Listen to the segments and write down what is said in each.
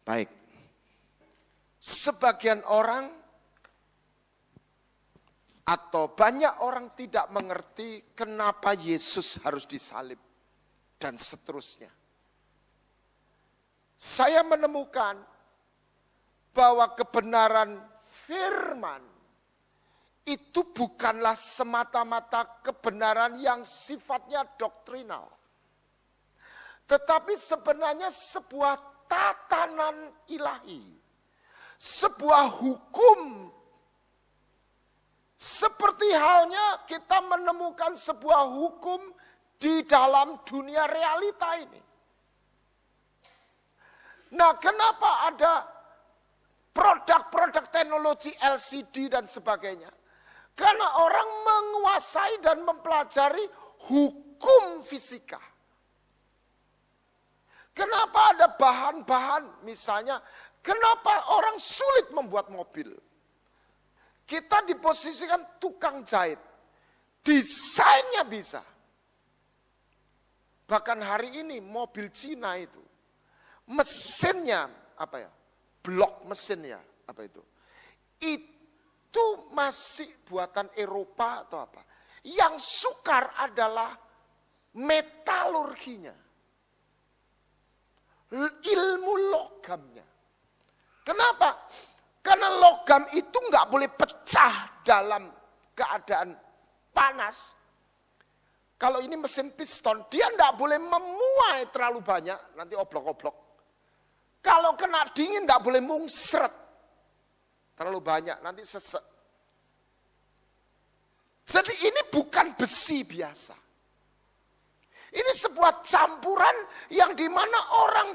Baik. Sebagian orang atau banyak orang tidak mengerti kenapa Yesus harus disalib dan seterusnya. Saya menemukan bahwa kebenaran firman itu bukanlah semata-mata kebenaran yang sifatnya doktrinal. Tetapi sebenarnya sebuah tatanan ilahi. Sebuah hukum. Seperti halnya kita menemukan sebuah hukum di dalam dunia realita ini. Nah, kenapa ada produk-produk teknologi LCD dan sebagainya? Karena orang menguasai dan mempelajari hukum fisika. Kenapa ada bahan-bahan, misalnya, kenapa orang sulit membuat mobil? Kita diposisikan tukang jahit, desainnya bisa. Bahkan hari ini mobil Cina itu, mesinnya, blok mesinnya, itu masih buatan Eropa atau apa. Yang sukar adalah metalurginya, ilmu logamnya. Kenapa? Karena logam itu nggak boleh pecah dalam keadaan panas. Kalau ini mesin piston, dia nggak boleh memuai terlalu banyak, nanti oblok-oblok. Kalau kena dingin nggak boleh mungsret terlalu banyak, nanti sesek. Jadi ini bukan besi biasa. Ini sebuah campuran yang dimana orang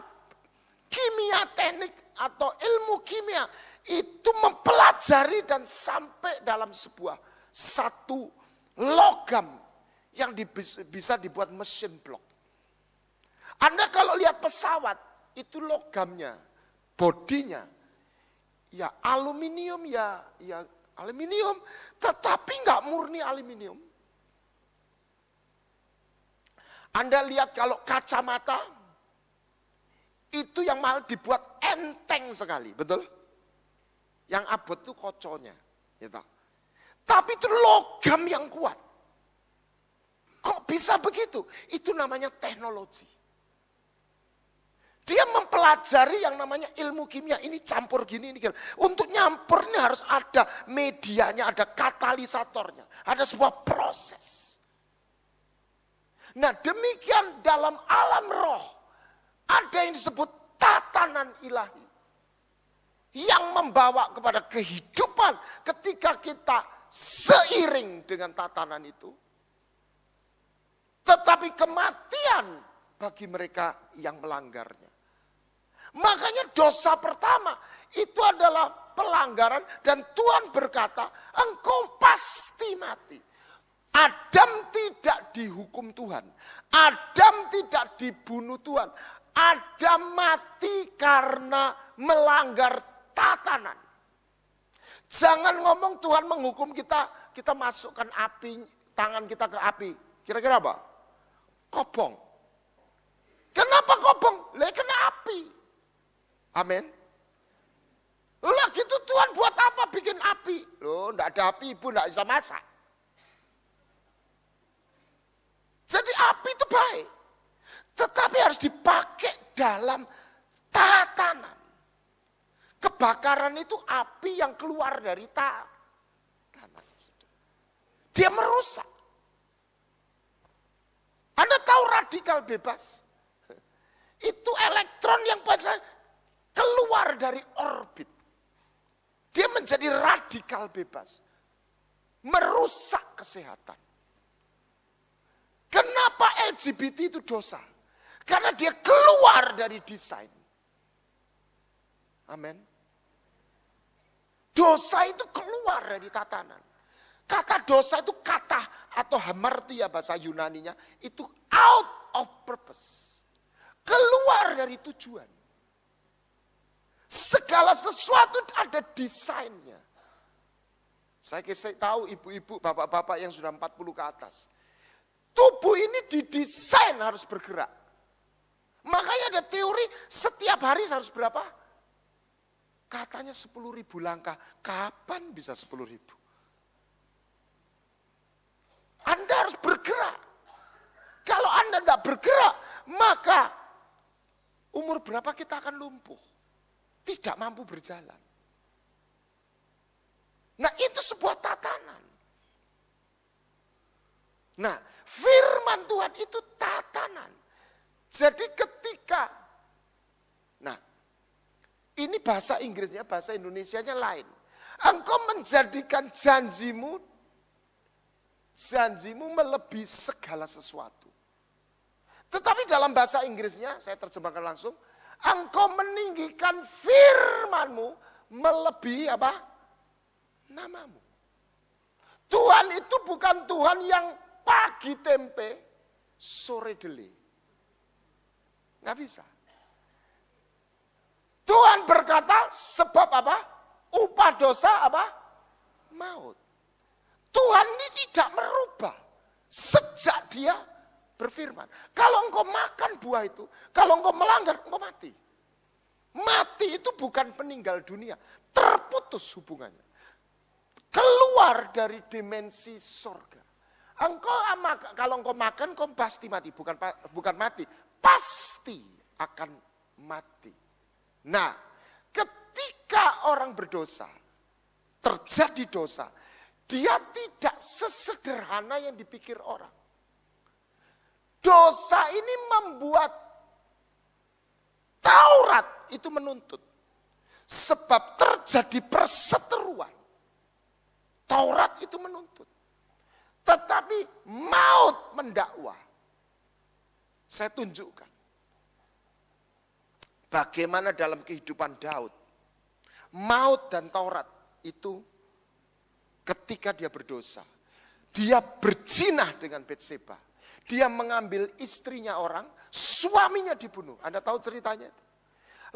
kimia teknik atau ilmu kimia itu mempelajari dan sampai dalam sebuah satu logam yang bisa dibuat mesin blok. Anda kalau lihat pesawat, itu logamnya, bodinya, ya aluminium, ya aluminium, tetapi nggak murni aluminium. Anda lihat kalau kacamata, itu yang mahal dibuat enteng sekali, betul? Yang abot itu koconya. Gitu. Tapi itu logam yang kuat. Kok bisa begitu? Itu namanya teknologi. Dia mempelajari yang namanya ilmu kimia. Ini campur gini, ini gini. Untuk nyampur ini harus ada medianya, ada katalisatornya. Ada sebuah proses. Nah, demikian dalam alam roh. Ada yang disebut tatanan ilahi. Yang membawa kepada kehidupan ketika kita seiring dengan tatanan itu. Tetapi kematian bagi mereka yang melanggarnya. Makanya dosa pertama itu adalah pelanggaran dan Tuhan berkata, engkau pasti mati. Adam tidak dihukum Tuhan. Adam tidak dibunuh Tuhan. Adam mati karena melanggar tatanan. Jangan ngomong Tuhan menghukum kita, kita masukkan api, tangan kita ke api. Kira-kira apa? Kobong. Kenapa kobong? Lah kena api. Amin. Lah gitu Tuhan buat apa bikin api? Loh, enggak ada api, ibu enggak bisa masak. Jadi api itu baik. Tetapi harus dipakai dalam tatanan. Kebakaran itu api yang keluar dari tanah. Dia merusak. Anda tahu radikal bebas? Itu elektron yang pada keluar dari orbit. Dia menjadi radikal bebas. Merusak kesehatan. Kenapa LGBT itu dosa? Karena dia keluar dari desain. Amin. Dosa itu keluar dari tatanan. Kata dosa itu kata atau hamartia bahasa Yunaninya. Itu out of purpose. Keluar dari tujuan. Segala sesuatu ada desainnya. Saya tahu ibu-ibu, bapak-bapak yang sudah 40 ke atas. Tubuh ini didesain harus bergerak. Makanya ada teori setiap hari harus berapa? Katanya 10.000 langkah. Kapan bisa 10.000? Anda harus bergerak. Kalau Anda tidak bergerak, maka umur berapa kita akan lumpuh. Tidak mampu berjalan. Nah, itu sebuah tatanan. Nah, firman Tuhan itu tatanan. Jadi ketika, nah, ini bahasa Inggrisnya, bahasa Indonesianya lain. Engkau menjadikan janjimu melebihi segala sesuatu. Tetapi dalam bahasa Inggrisnya, saya terjemahkan langsung, engkau meninggikan firmanmu melebihi apa? Namamu. Tuhan itu bukan Tuhan yang pagi tempe, sore deli. Nggak bisa. Tuhan berkata sebab apa? Upah dosa apa? Maut. Tuhan ini tidak merubah sejak dia berfirman. Kalau engkau makan buah itu, kalau engkau melanggar, engkau mati. Mati itu bukan peninggal dunia, terputus hubungannya. Keluar dari dimensi sorga. Kalau engkau makan, engkau pasti mati. Bukan mati, pasti akan mati. Nah, ketika orang berdosa, terjadi dosa, dia tidak sesederhana yang dipikir orang. Dosa ini membuat Taurat itu menuntut. Sebab terjadi perseteruan. Taurat itu menuntut. Tetapi maut mendakwa. Saya tunjukkan. Bagaimana dalam kehidupan Daud. Maut dan Taurat itu ketika dia berdosa. Dia berzinah dengan Betseba. Dia mengambil istrinya orang, suaminya dibunuh. Anda tahu ceritanya itu?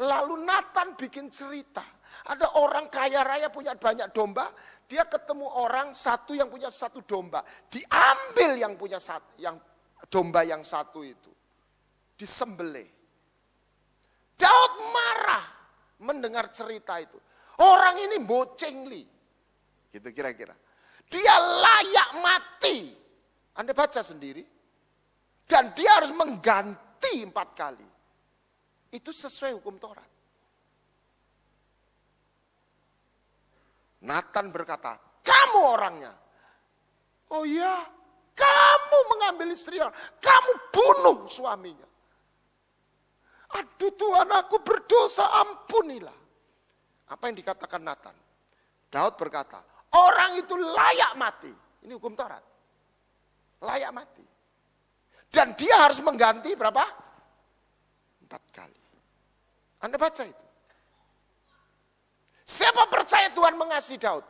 Lalu Nathan bikin cerita. Ada orang kaya raya punya banyak domba. Dia ketemu orang satu yang punya satu domba. Diambil yang punya satu, yang domba yang satu itu. Disembelih. Daud marah mendengar cerita itu. Orang ini bocengli. Gitu kira-kira. Dia layak mati. Anda baca sendiri. Dan dia harus mengganti 4 kali. Itu sesuai hukum Taurat. Nathan berkata, kamu orangnya. Oh iya, kamu mengambil istri orang. Kamu bunuh suaminya. Aduh Tuhan, aku berdosa, ampunilah. Apa yang dikatakan Nathan? Daud berkata, orang itu layak mati. Ini hukum Taurat. Layak mati. Dan dia harus mengganti berapa? 4 kali. Anda baca itu. Siapa percaya Tuhan mengasihi Daud?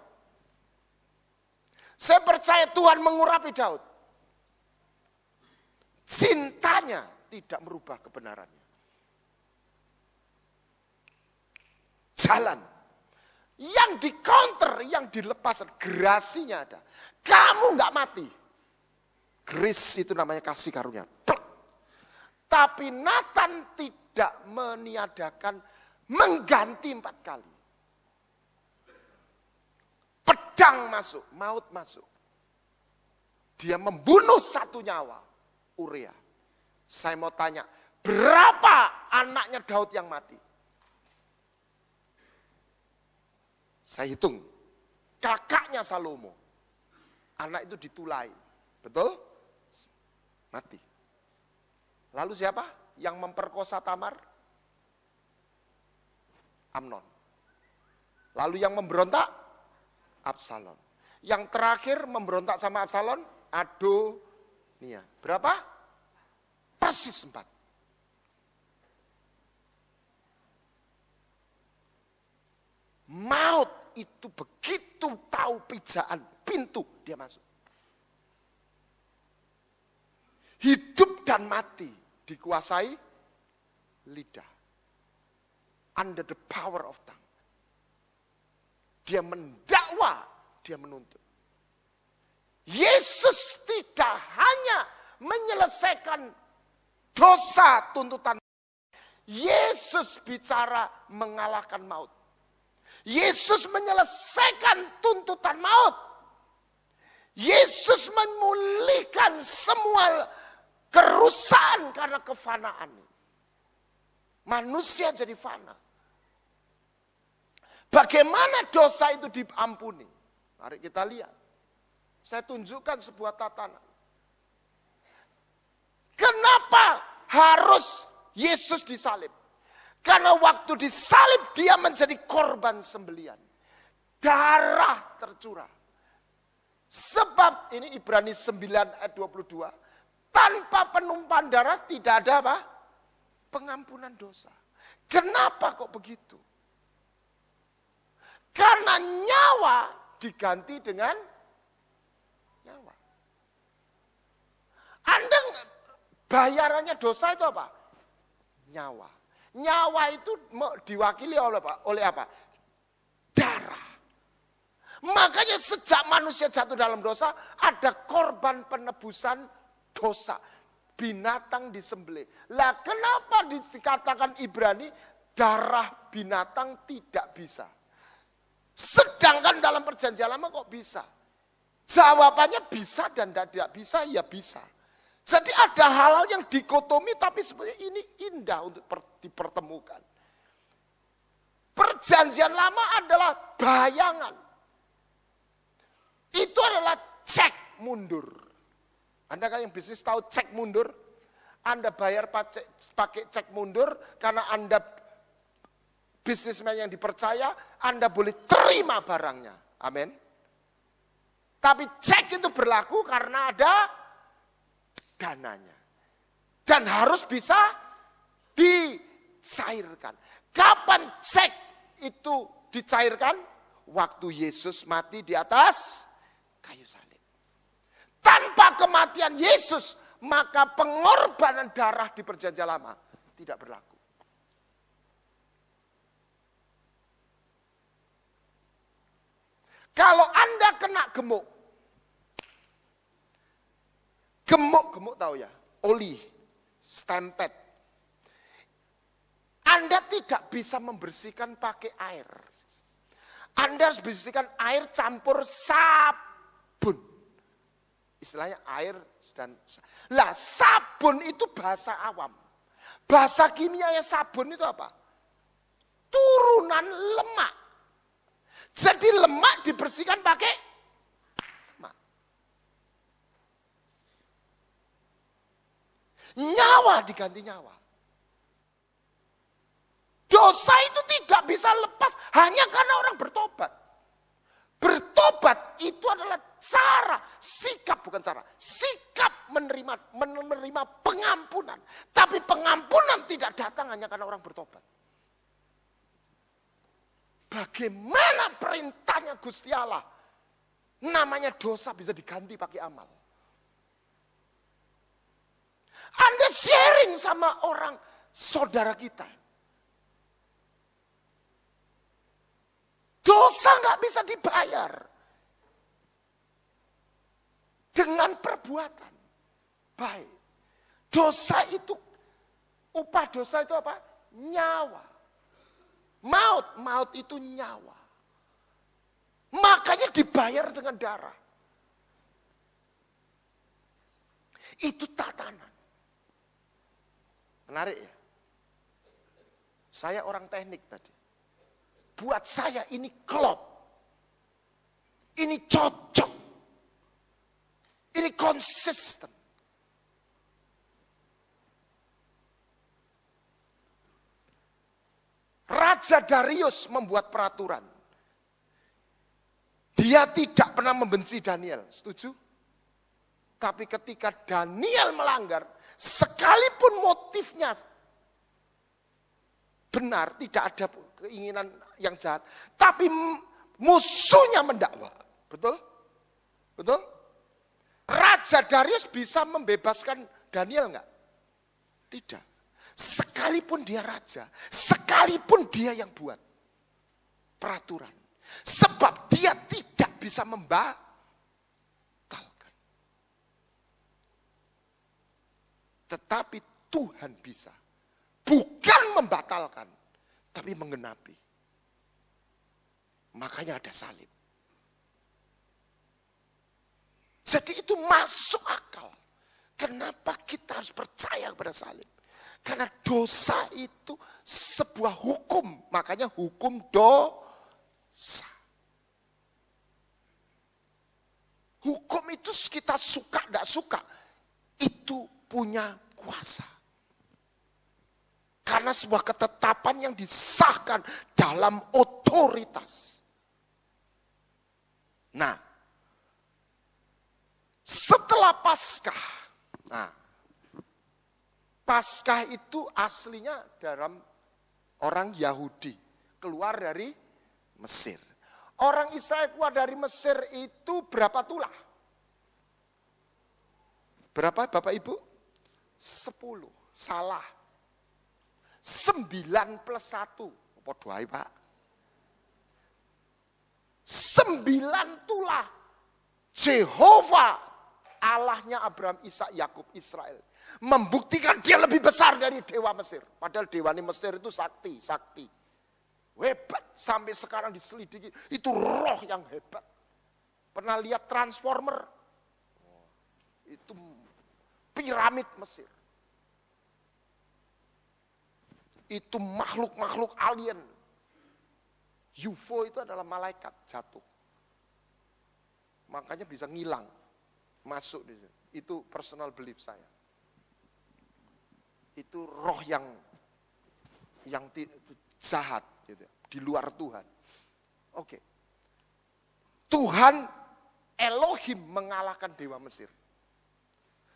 Saya percaya Tuhan mengurapi Daud. Cintanya tidak merubah kebenarannya. Jalan. Yang di counter, yang dilepas, gerasinya ada. Kamu nggak mati. Grace itu namanya kasih karunia. Tapi Nathan tidak meniadakan mengganti 4 kali. Pedang masuk, maut masuk. Dia membunuh 1 nyawa, Uria. Saya mau tanya, berapa anaknya Daud yang mati? Saya hitung, kakaknya Salomo. Anak itu ditulai, betul? Mati. Lalu siapa yang memperkosa Tamar? Amnon. Lalu yang memberontak? Absalom. Yang terakhir memberontak sama Absalom? Adonia. Berapa? Persis 4. Maut itu begitu tahu pijaan pintu, dia masuk. Hidup dan mati dikuasai lidah. Under the power of tongue. Dia mendakwa, dia menuntut. Yesus tidak hanya menyelesaikan dosa tuntutan. Yesus bicara mengalahkan maut. Yesus menyelesaikan tuntutan maut. Yesus memulihkan semua kerusakan karena kefanaan. Manusia jadi fana. Bagaimana dosa itu diampuni? Mari kita lihat. Saya tunjukkan sebuah tatanan. Kenapa harus Yesus disalib? Karena waktu disalib dia menjadi korban sembelian. Darah tercurah. Sebab ini Ibrani 9 ayat 22. Tanpa penumpahan darah tidak ada apa? Pengampunan dosa. Kenapa kok begitu? Karena nyawa diganti dengan nyawa. Anda bayarannya dosa itu apa? Nyawa. Nyawa itu diwakili oleh apa? Darah. Makanya sejak manusia jatuh dalam dosa, ada korban penebusan dosa. Binatang disembelih. Lah kenapa dikatakan Ibrani, darah binatang tidak bisa? Sedangkan dalam perjanjian lama kok bisa? Jawabannya bisa dan tidak bisa, ya bisa. Jadi ada hal-hal yang dikotomi tapi sebenarnya ini indah untuk dipertemukan. Perjanjian lama adalah bayangan. Itu adalah cek mundur. Anda kan yang bisnis tahu cek mundur. Anda bayar pakai cek mundur karena Anda bisnismen yang dipercaya, Anda boleh terima barangnya. Amin. Tapi cek itu berlaku karena ada dananya. Dan harus bisa dicairkan. Kapan cek itu dicairkan? Waktu Yesus mati di atas kayu salib. Tanpa kematian Yesus, maka pengorbanan darah di perjanjian lama tidak berlaku. Kalau Anda kena gemuk tahu ya, oli, stempet. Anda tidak bisa membersihkan pakai air. Anda harus bersihkan air campur sabun. Istilahnya air dan lah sabun itu bahasa awam. Bahasa kimianya sabun itu apa? Turunan lemak. Jadi lemak dibersihkan pakai lemak. Nyawa diganti nyawa. Dosa itu tidak bisa lepas hanya karena orang bertobat. Bertobat itu adalah cara, sikap bukan cara. Sikap menerima pengampunan. Tapi pengampunan tidak datang hanya karena orang bertobat. Bagaimana perintahnya Gusti Allah? Namanya dosa bisa diganti pakai amal. Anda sharing sama orang saudara kita. Dosa nggak bisa dibayar dengan perbuatan baik. Dosa itu, upah dosa itu apa? Nyawa. Maut itu nyawa. Makanya dibayar dengan darah. Itu tatanan. Menarik ya? Saya orang teknik tadi. Buat saya ini klop. Ini cocok. Ini konsisten. Raja Darius membuat peraturan. Dia tidak pernah membenci Daniel. Setuju? Tapi ketika Daniel melanggar, sekalipun motifnya benar, tidak ada keinginan yang jahat, tapi musuhnya mendakwa. Betul? Betul? Raja Darius bisa membebaskan Daniel enggak? Tidak. Sekalipun dia raja, sekalipun dia yang buat peraturan. Sebab dia tidak bisa membatalkan. Tetapi Tuhan bisa. Bukan membatalkan, tapi menggenapi. Makanya ada salib. Jadi itu masuk akal. Kenapa kita harus percaya kepada salib? Karena dosa itu sebuah hukum. Makanya hukum dosa. Hukum itu kita suka tidak suka. Itu punya kuasa. Karena sebuah ketetapan yang disahkan dalam otoritas. Nah, setelah Paskah. Nah, Paskah itu aslinya dalam orang Yahudi. Keluar dari Mesir. Orang Israel keluar dari Mesir itu berapa tulah? Berapa Bapak Ibu? 10. Salah. 9 plus 1. Apa doai Pak? 9 tulah. Jehovah, Allahnya Abraham, Ishak, Yakub, Israel. Membuktikan dia lebih besar dari dewa Mesir. Padahal dewa Mesir itu sakti. Hebat. Sampai sekarang diselidiki. Itu roh yang hebat. Pernah lihat Transformer? Itu piramid Mesir. Itu makhluk-makhluk alien. UFO itu adalah malaikat jatuh. Makanya bisa ngilang. Masuk di situ. Itu personal belief saya. Itu roh yang jahat gitu, di luar Tuhan. Oke. Tuhan Elohim mengalahkan dewa Mesir.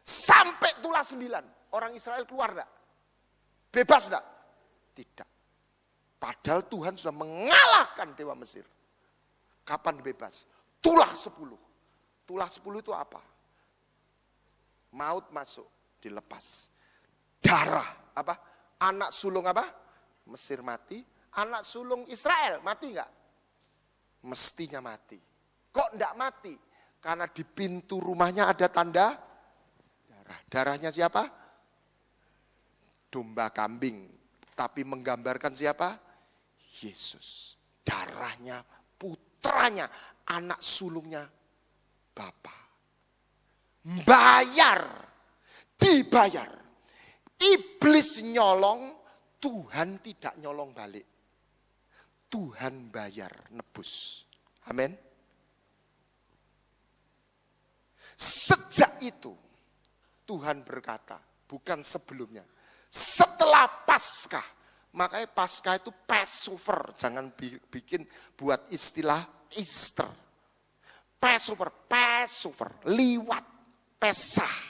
Sampai tulah 9. Orang Israel keluar enggak? Bebas enggak? Tidak. Padahal Tuhan sudah mengalahkan dewa Mesir. Kapan bebas? Tulah 10. Tulah 10 itu apa? Maut masuk, dilepas. Darah, apa? Anak sulung apa? Mesir mati. Anak sulung Israel mati enggak? Mestinya mati. Kok enggak mati? Karena di pintu rumahnya ada tanda darah. Darahnya siapa? Domba kambing. Tapi menggambarkan siapa? Yesus. Darahnya putranya, anak sulungnya Bapa. Bayar, dibayar. Iblis nyolong, Tuhan tidak nyolong balik. Tuhan bayar, nebus. Amin. Sejak itu, Tuhan berkata, bukan sebelumnya. Setelah Paskah, makanya Paskah itu Passover. Jangan bikin buat istilah Easter. Passover, liwat, Pesah.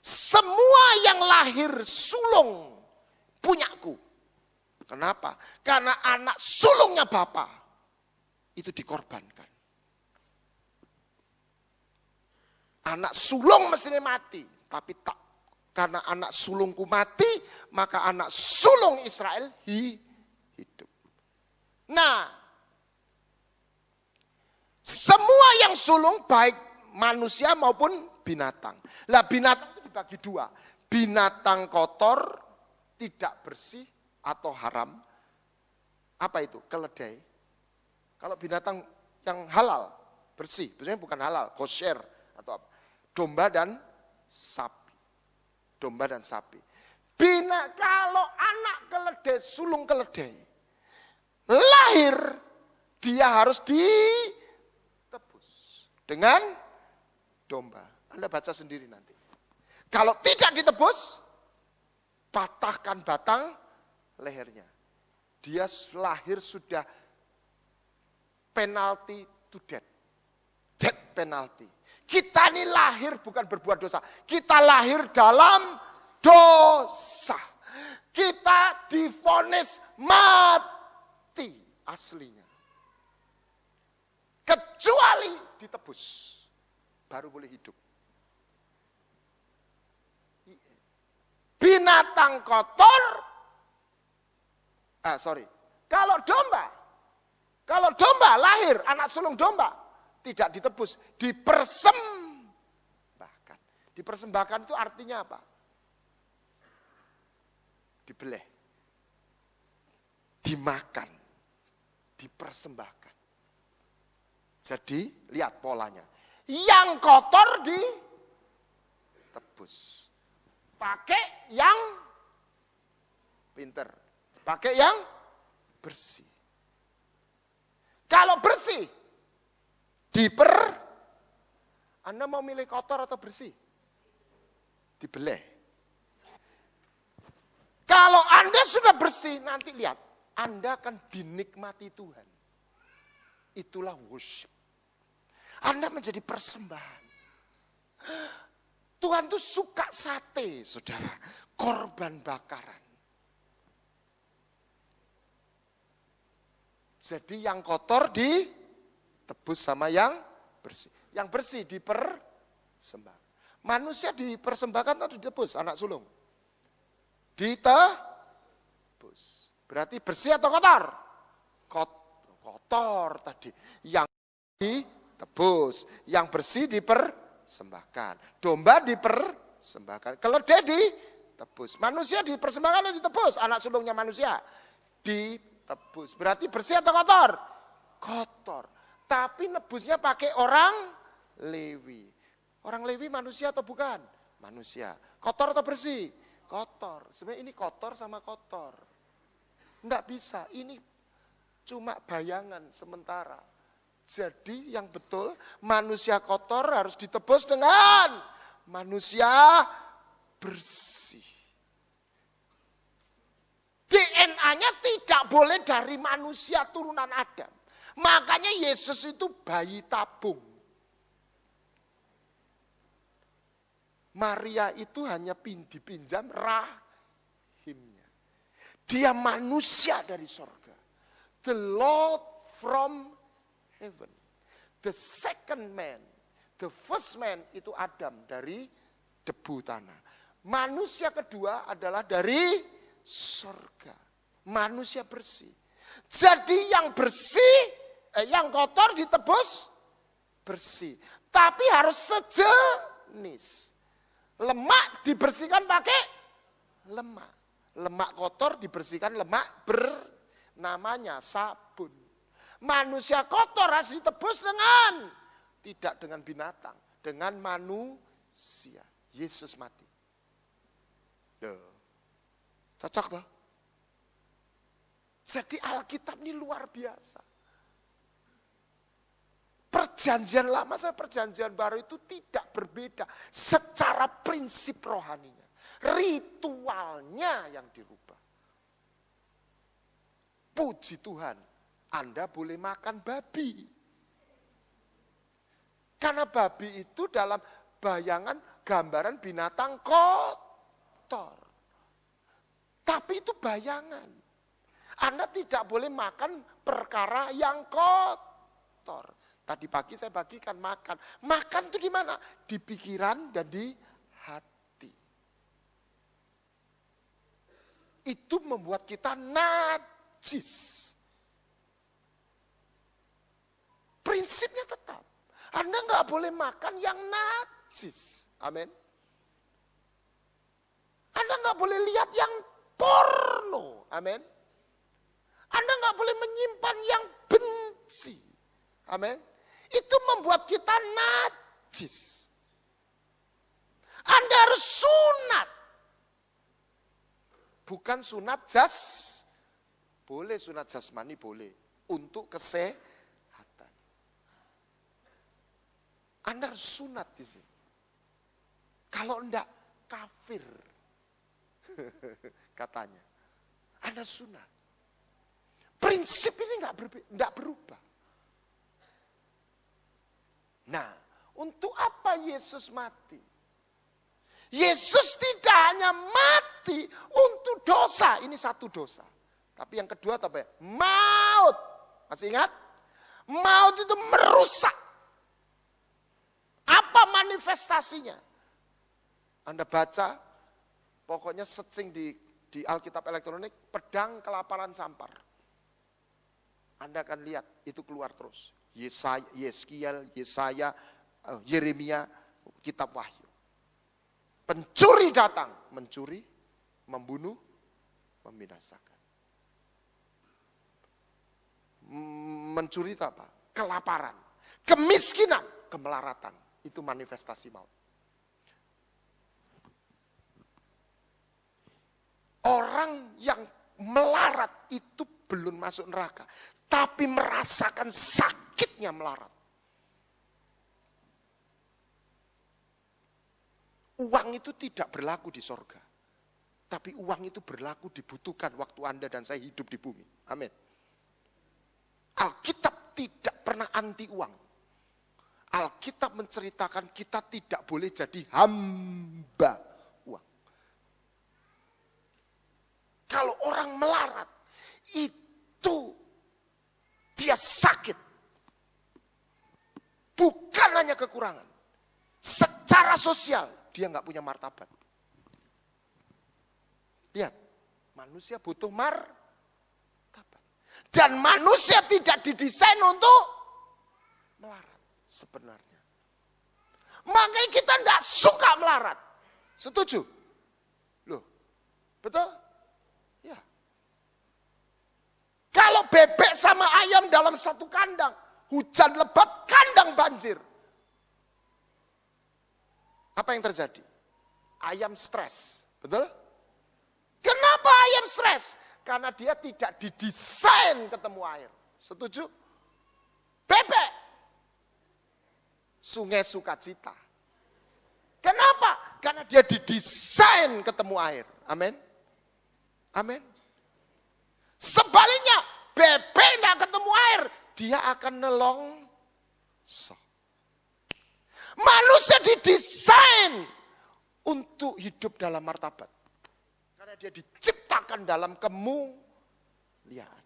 Semua yang lahir sulung punyaku. Kenapa? Karena anak sulungnya Bapa itu dikorbankan. Anak sulung mestinya mati, tapi tak. Karena anak sulungku mati, maka anak sulung Israel hidup. Nah, semua yang sulung baik manusia maupun binatang. Lah binatang itu dibagi 2. Binatang kotor, tidak bersih atau haram. Apa itu? Keledai. Kalau binatang yang halal, bersih, biasanya bukan halal, kosher atau apa. Domba dan sapi. Domba dan sapi. Kalau anak keledai, sulung keledai, lahir, dia harus ditebus dengan domba. Anda baca sendiri nanti. Kalau tidak ditebus, patahkan batang lehernya. Dia lahir sudah penalti to death. Death penalty. Kita ini lahir bukan berbuat dosa. Kita lahir dalam dosa. Kita divonis mati aslinya. Kecuali ditebus. Baru boleh hidup. Binatang kotor. Kalau domba lahir, anak sulung domba. Tidak ditebus, dipersembahkan. Dipersembahkan itu artinya apa? Dibeleh, dimakan, dipersembahkan. Jadi lihat polanya. Yang kotor ditebus. Pakai yang pinter. Pakai yang bersih. Kalau bersih, Anda mau milih kotor atau bersih? Dibeleh. Kalau Anda sudah bersih, nanti lihat. Anda akan dinikmati Tuhan. Itulah worship. Anda menjadi persembahan. Tuhan tuh suka sate, saudara. Korban bakaran. Jadi yang kotor ditebus sama yang bersih. Yang bersih dipersembahkan. Manusia dipersembahkan atau ditebus, anak sulung? Ditebus. Berarti bersih atau kotor? Kotor tadi. Yang ditebus. Yang bersih dipersembahkan. Domba dipersembahkan. Keledai ditebus. Manusia dipersembahkan atau ditebus? Anak sulungnya manusia. Ditebus. Berarti bersih atau kotor? Kotor. Tapi nebusnya pakai orang Lewi. Orang Lewi manusia atau bukan? Manusia. Kotor atau bersih? Kotor. Sebenarnya ini kotor sama kotor. Enggak bisa. Ini cuma bayangan sementara. Jadi yang betul, manusia kotor harus ditebus dengan manusia bersih. DNA-nya tidak boleh dari manusia turunan Adam. Makanya Yesus itu bayi tabung. Maria itu hanya dipinjam rahimnya. Dia manusia dari sorga. The Lord from heaven. The second man. The first man itu Adam dari debu tanah. Manusia kedua adalah dari sorga. Manusia bersih. Jadi yang bersih, yang kotor ditebus bersih. Tapi harus sejenis. Lemak dibersihkan pakai lemak. Lemak kotor dibersihkan lemak namanya sabun. Manusia kotor harus ditebus dengan, tidak dengan binatang, dengan manusia. Yesus mati. Cocok toh? Jadi Alkitab ini luar biasa. Perjanjian lama sama perjanjian baru itu tidak berbeda secara prinsip rohaninya. Ritualnya yang dirubah. Puji Tuhan, Anda boleh makan babi. Karena babi itu dalam bayangan gambaran binatang kotor. Tapi itu bayangan. Anda tidak boleh makan perkara yang kotor. Tadi pagi saya bagikan makan. Makan itu di mana? Di pikiran dan di hati. Itu membuat kita najis. Prinsipnya tetap. Anda nggak boleh makan yang najis. Amin. Anda nggak boleh lihat yang porno. Amin. Anda nggak boleh menyimpan yang benci. Amin. Itu membuat kita najis. Anda harus sunat. Bukan sunat boleh sunat jasmani boleh. Untuk kesehatan. Anda harus sunat di sini. Kalau enggak, kafir. Katanya. Anda sunat. Prinsip ini enggak berubah. Nah, untuk apa Yesus mati? Yesus tidak hanya mati untuk dosa. Ini satu dosa. Tapi yang kedua apa ya? Maut. Masih ingat? Maut itu merusak. Apa manifestasinya? Anda baca, pokoknya searching di Alkitab elektronik, pedang kelaparan sampar. Anda akan lihat, itu keluar terus. Yeskiel, Yesaya, Yeremia, kitab Wahyu. Pencuri datang, mencuri, membunuh, membinasakan. Mencuri itu apa? Kelaparan. Kemiskinan, kemelaratan, itu manifestasi maut. Orang yang melarat itu belum masuk neraka, tapi merasakan sakitnya melarat. Uang itu tidak berlaku di sorga, tapi uang itu berlaku dibutuhkan waktu Anda dan saya hidup di bumi. Amin. Alkitab tidak pernah anti uang. Alkitab menceritakan kita tidak boleh jadi hamba uang. Kalau orang melarat, itu dia sakit. Bukan hanya kekurangan. Secara sosial, dia nggak punya martabat. Lihat, manusia butuh martabat. Dan manusia tidak didesain untuk melarat sebenarnya. Makanya kita enggak suka melarat. Setuju? Loh, betul? Ya. Kalau bebek sama ayam dalam satu kandang, hujan lebat, kandang banjir. Apa yang terjadi? Ayam stres, betul? Kenapa ayam stres? Karena dia tidak didesain ketemu air. Setuju? Bebek. Sungai Sukacita. Kenapa? Karena dia didesain ketemu air. Amin. Amin. Sebaliknya, bebek tidak ketemu air, dia akan nelongso. Manusia didesain untuk hidup dalam martabat. Karena dia diciptakan dalam kemuliaan.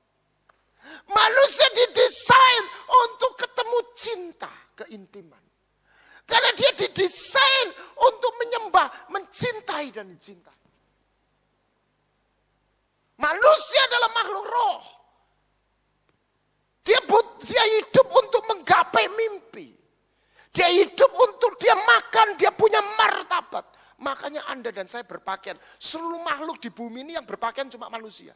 Manusia didesain untuk ketemu cinta, keintiman. Karena dia didesain untuk menyembah, mencintai dan dicintai. Manusia adalah makhluk roh. Dia hidup untuk menggapai mimpi. Dia hidup untuk dia makan, dia punya martabat. Makanya Anda dan saya berpakaian. Seluruh makhluk di bumi ini yang berpakaian cuma manusia.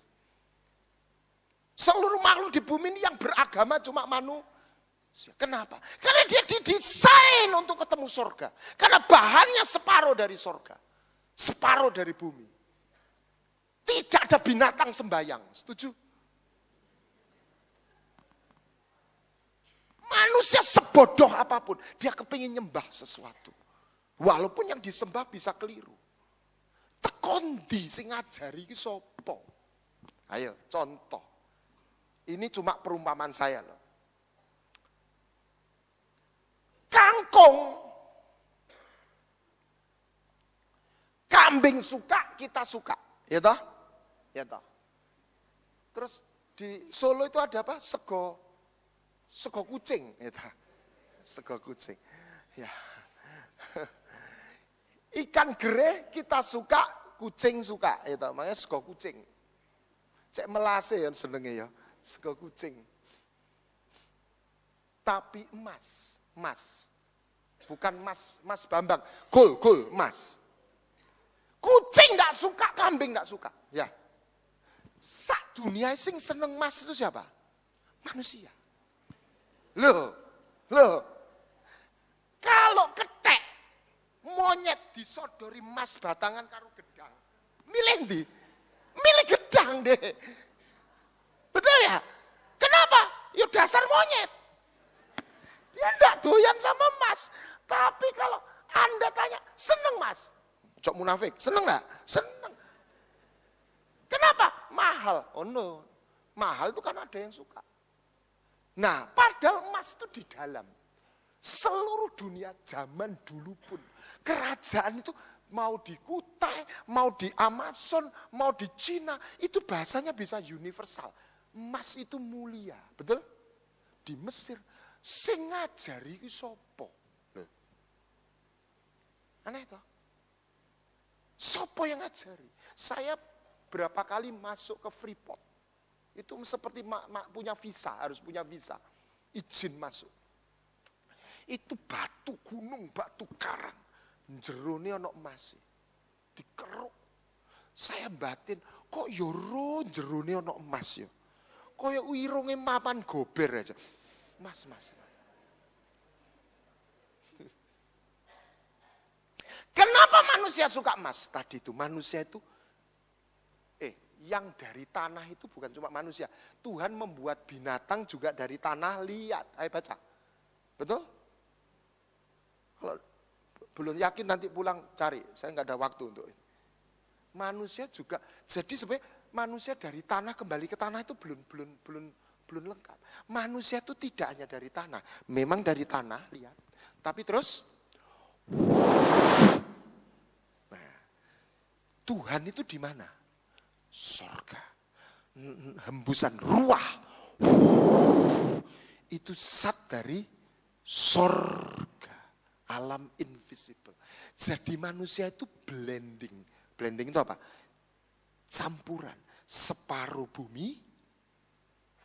Seluruh makhluk di bumi ini yang beragama cuma manusia. Kenapa? Karena dia didesain untuk ketemu surga. Karena bahannya separuh dari surga. Separuh dari bumi. Tidak ada binatang sembayang. Setuju? Manusia sebodoh apapun, dia kepingin nyembah sesuatu. Walaupun yang disembah bisa keliru. Tekondi sing ngajari ki sapa? Ayo, contoh. Ini cuma perumpamaan saya loh. Kangkung. Kambing suka, kita suka. Ya toh? Ya toh. Terus di Solo itu ada apa? Sego kucing. Ya toh? Sego kucing. Ya. Ikan gereh kita suka, kucing suka. Ya toh? Makanya sego kucing. Cek melase ya senenge ya. Sego kucing. Tapi emas. Bukan mas Bambang. Gol, emas. Kucing gak suka, kambing gak suka. Ya. Sak dunia sing seneng emas itu siapa? Manusia. Loh. Kalau ketek, monyet disodori emas batangan karo gedang. Milih ndi? Milih gedang deh. Betul ya? Kenapa? Ya dasar monyet. Dia enggak doyan sama emas. Tapi kalau Anda tanya, seneng mas? Cok munafik, seneng enggak? Seneng. Kenapa? Mahal. Oh no, mahal itu kan ada yang suka. Nah, padahal emas itu di dalam. Seluruh dunia zaman dulu pun. Kerajaan itu mau di Kutai, mau di Amazon, mau di Cina. Itu bahasanya bisa universal. Emas itu mulia, betul? Di Mesir. Sing ngajari ki sapa? Aneh toh? Sapa yang ngajari? Saya berapa kali masuk ke Freeport. Itu seperti punya visa, harus punya visa. Izin masuk. Itu batu gunung, batu karang. Jerone ana emas. Dikeruk. Saya batin, kok yoro jerone ana emas ya? Kaya irunge mapan gober aja. Mas. Kenapa manusia suka emas? Tadi itu manusia itu, yang dari tanah itu bukan cuma manusia. Tuhan membuat binatang juga dari tanah, lihat. Ayo baca. Betul? Kalau belum yakin nanti pulang cari. Saya nggak ada waktu untuk ini. Manusia juga, jadi sebenarnya manusia dari tanah kembali ke tanah itu belum lengkap. Manusia itu tidak hanya dari tanah. Memang dari tanah, lihat. Tapi terus, nah, Tuhan itu di mana? Sorga, hembusan ruah, itu zat dari sorga, alam invisible. Jadi manusia itu blending itu apa? Campuran, separuh bumi,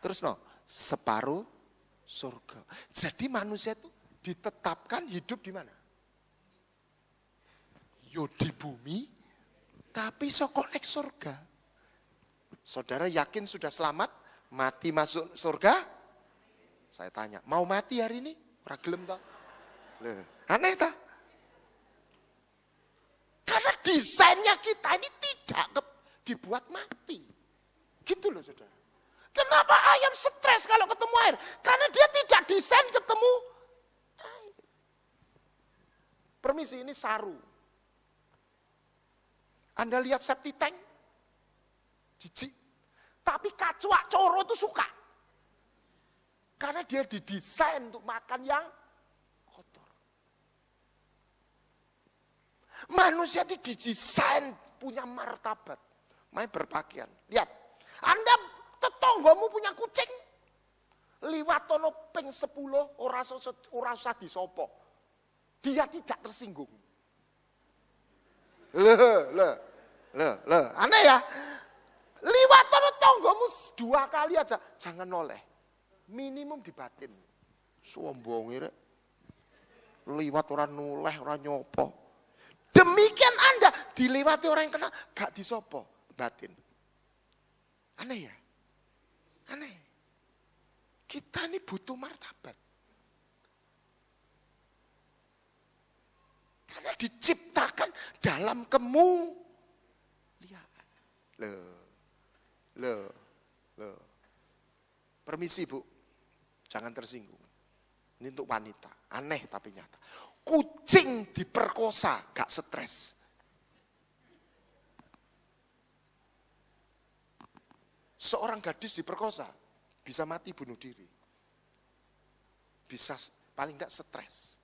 terus separuh surga. Jadi manusia itu ditetapkan hidup di mana? Yo di bumi, tapi sok nek surga. Saudara yakin sudah selamat? Mati masuk surga? Saya tanya, mau mati hari ini? Ora gelem toh? Aneh toh? Karena desainnya kita ini tidak dibuat mati. Gitu loh saudara. Kenapa ayam stres kalau ketemu air? Karena dia tidak desain ketemu air. Permisi, ini saru. Anda lihat septic tank? Jijik. Tapi kacuak coro itu suka. Karena dia didesain untuk makan yang kotor. Manusia itu didesain punya martabat. Main berpakaian. Lihat. Anda tetonggomu punya kucing. Liwat tono ping 10 ora usah disopo. Dia tidak tersinggung. Aneh ya. Liwat tonggomu 2 kali aja, jangan noleh. Minimum dibatin. Sombong rek. Liwat orang noleh, orang nyopo. Demikian Anda dilewati orang yang kenal, gak disopo, batin. Aneh ya? Aneh. Kita ini butuh martabat. Karena diciptakan dalam kemuliaan. Loh. Permisi Bu, jangan tersinggung. Ini untuk wanita, aneh tapi nyata. Kucing diperkosa, gak stres. Seorang gadis diperkosa, bisa mati bunuh diri. Bisa paling gak stres.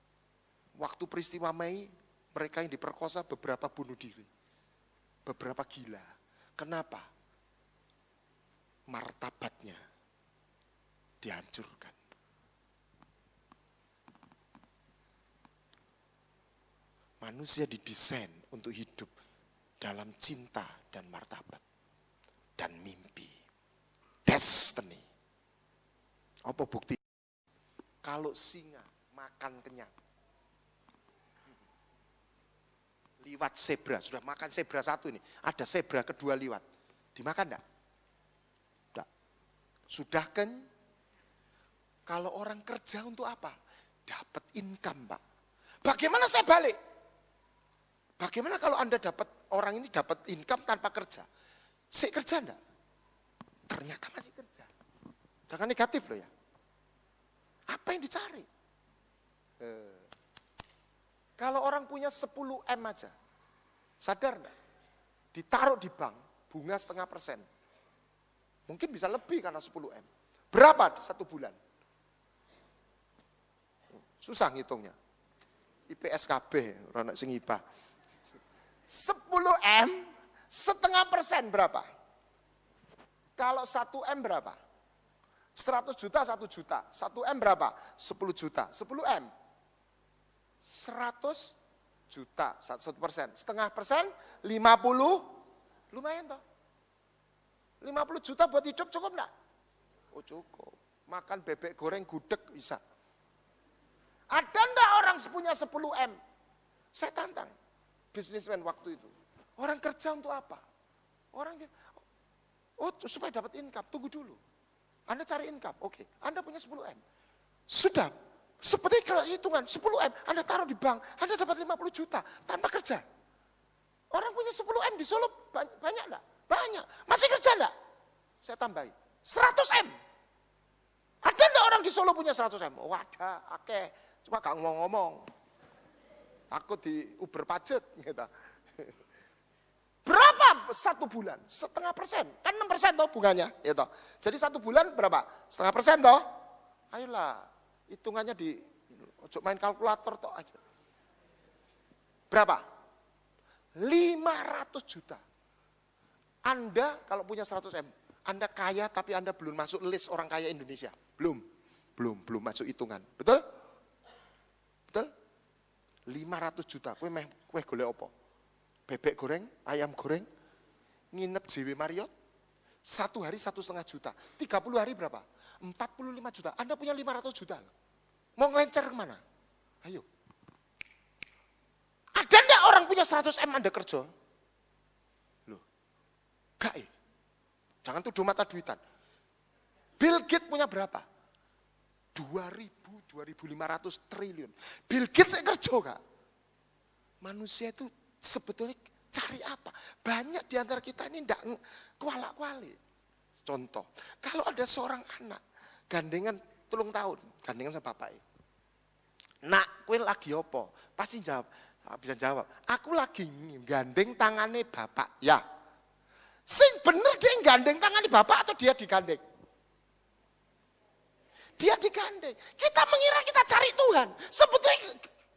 Waktu peristiwa Mei, mereka yang diperkosa beberapa bunuh diri. Beberapa gila. Kenapa? Martabatnya dihancurkan. Manusia didesain untuk hidup dalam cinta dan martabat dan mimpi. Destiny. Apa bukti? Kalau singa makan kenyang, liwat zebra, sudah makan zebra 1 ini, ada zebra kedua liwat, dimakan enggak? Enggak. Sudah kan? Kalau orang kerja untuk apa? Dapat income, Pak. Bagaimana saya balik? Bagaimana kalau Anda orang ini dapat income tanpa kerja? Si kerja enggak? Ternyata masih kerja. Jangan negatif loh ya. Apa yang dicari? Kalau orang punya 10 M aja, sadar enggak? Ditaruh di bank, bunga 0,5%. Mungkin bisa lebih karena 10 M. Berapa 1 bulan? Susah ngitungnya. IPSKB, orang sing IPA. 10 M, 0,5% berapa? Kalau 1 M berapa? 100 juta, 1 juta. 1 M berapa? 10 juta. 10 M. 100 juta, 1%. 0,5%, 50, lumayan toh. 50 juta buat hidup cukup enggak? Oh cukup. Makan bebek goreng gudeg bisa. Ada enggak orang punya 10 M? Saya tantang. Bisnismen waktu itu. Orang kerja untuk apa? Orang supaya dapat income, tunggu dulu. Anda cari income, oke. Anda punya 10 M. Sudah, Seperti kalau hitungan 10M, Anda taruh di bank, Anda dapat 50 juta tanpa kerja. Orang punya 10M di Solo banyak enggak? Banyak. Masih kerja enggak? Saya tambahin. 100M. Ada enggak orang di Solo punya 100M? Oh ada, oke. Cuma gak ngomong-ngomong. Takut di Uber pajak. Gitu. Berapa satu bulan? 0,5%. Kan 6% toh bunganya. Gitu. Jadi 1 bulan berapa? 0,5% toh? Ayolah. Hitungannya di, ojo main kalkulator toh aja. Berapa? 500 juta. Anda kalau punya 100M, Anda kaya tapi Anda belum masuk list orang kaya Indonesia. Belum masuk hitungan. Betul? Betul? 500 juta. Kue golek apa? Bebek goreng, ayam goreng, nginep JW Marriott, 1 hari 1,5 juta. 30 hari berapa? 45 juta. Anda punya 500 juta loh. Mau ngelencer kemana? Ayo. Ada enggak orang punya 100M Anda kerja? Loh. Gak ya? Jangan tuduh mata duitan. Bill Gates punya berapa? 2.500 triliun. Bill Gates kerja gak? Manusia itu sebetulnya cari apa? Banyak di antara kita ini enggak kualak-kualik. Contoh, kalau ada seorang anak gandengan 3 tahun, gandengan sama bapaknya. Nak, kowe lagi apa? Pasti jawab, bisa jawab. Aku lagi gandeng tangannya bapak. Ya. Sing bener dia gandeng tangannya bapak atau dia digandeng? Dia digandeng. Kita mengira kita cari Tuhan.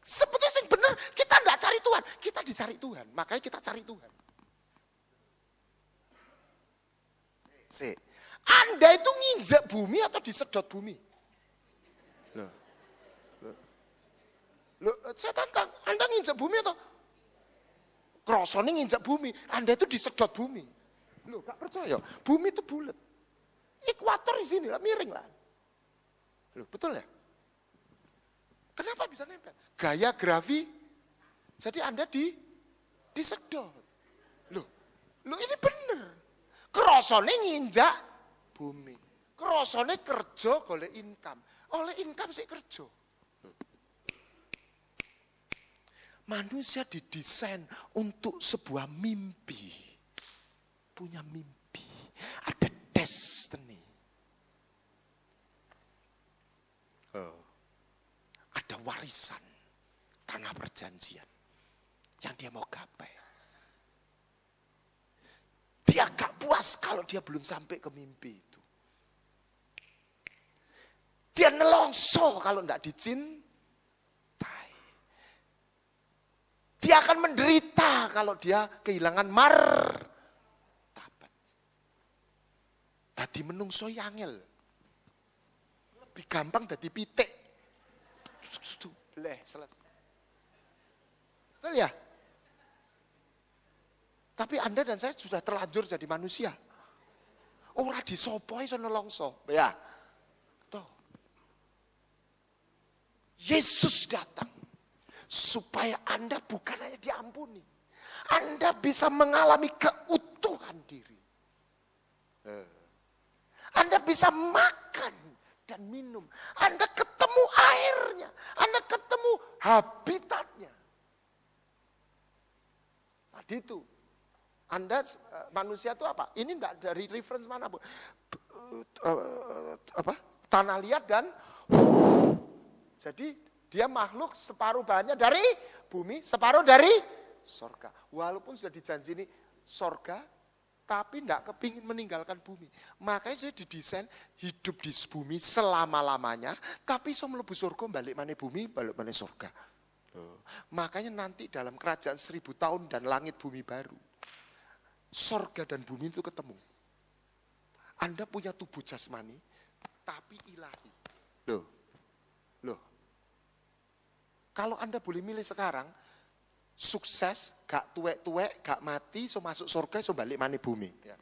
Sebetulnya sing bener kita enggak cari Tuhan, kita dicari Tuhan. Makanya kita cari Tuhan. Anda itu nginjek bumi atau disedot bumi? Loh, saya tantang, Anda nginjek bumi atau krosone nginjek bumi? Anda itu disedot bumi. Loh, gak percaya? Bumi itu bulat. Ekuator di sini lah, miring lah. Loh, betul ya? Kenapa bisa nempel? Gaya gravi. Jadi Anda disedot. Loh ini bener. Krosone nginjak bumi. Krosone kerja golek income. Oleh income sih kerja. Manusia didesain untuk sebuah mimpi. Punya mimpi. Ada destiny. Ada warisan. Tanah perjanjian. Yang dia mau gapai. Dia gak puas kalau dia belum sampai ke mimpi itu. Dia nelongso kalau enggak dicintai. Dia akan menderita kalau dia kehilangan martabat. Tadi menungso yangel. Lebih gampang dadi pitik. Selesai. Betul ya? Tapi Anda dan saya sudah terlanjur jadi manusia. Ora disopo iso nelongso. Ya. Tuh. Yesus datang supaya Anda bukan hanya diampuni. Anda bisa mengalami keutuhan diri. Anda bisa makan dan minum. Anda ketemu airnya. Anda ketemu habitatnya. Tadi itu. Anda manusia itu apa? Ini enggak dari reference manapun. Tanah liat dan jadi dia makhluk separuh bahannya dari bumi, separuh dari sorga. Walaupun sudah dijanji ini sorga, tapi enggak kepingin meninggalkan bumi. Makanya saya didesain hidup di bumi selama-lamanya, tapi saya melebu surga, balik mana bumi, balik mana surga. Makanya nanti dalam kerajaan 1000 tahun dan langit bumi baru, sorga dan bumi itu ketemu. Anda punya tubuh jasmani, tapi ilahi. Loh. Kalau Anda boleh milih sekarang, sukses, gak tuwek-tuwek, gak mati, so masuk surga, so balik mana bumi. Ya.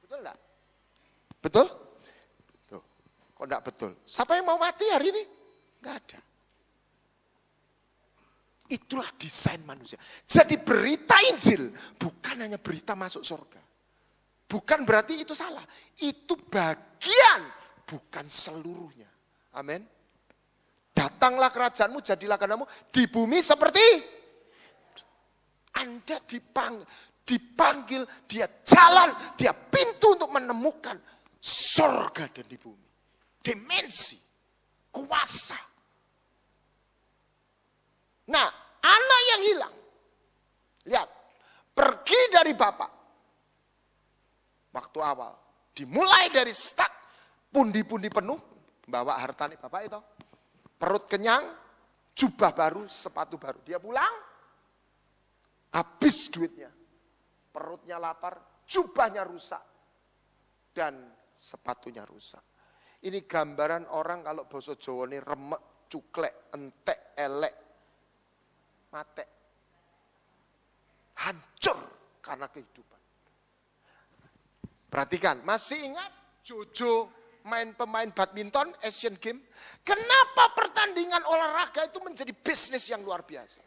Betul enggak? Betul? Tuh. Kok enggak betul? Siapa yang mau mati hari ini? Enggak ada. Itulah desain manusia. Jadi berita Injil bukan hanya berita masuk surga. Bukan berarti itu salah. Itu bagian, bukan seluruhnya. Amin. Datanglah kerajaanmu, jadilah kehendakmu di bumi seperti Anda dipanggil, dia jalan, dia pintu untuk menemukan surga dan di bumi. Dimensi, kuasa. Nah, anak yang hilang, lihat, pergi dari bapak. Waktu awal, dimulai dari start, pundi-pundi penuh, bawa hartanya bapak itu. Perut kenyang, jubah baru, sepatu baru. Dia pulang, habis duitnya. Perutnya lapar, jubahnya rusak. Dan sepatunya rusak. Ini gambaran orang kalau basa Jawa ini remek, cuklek, entek, elek, matek. Hancur karena kehidupan. Perhatikan, masih ingat Jojo main pemain badminton Asian Games? Kenapa pertandingan olahraga itu menjadi bisnis yang luar biasa?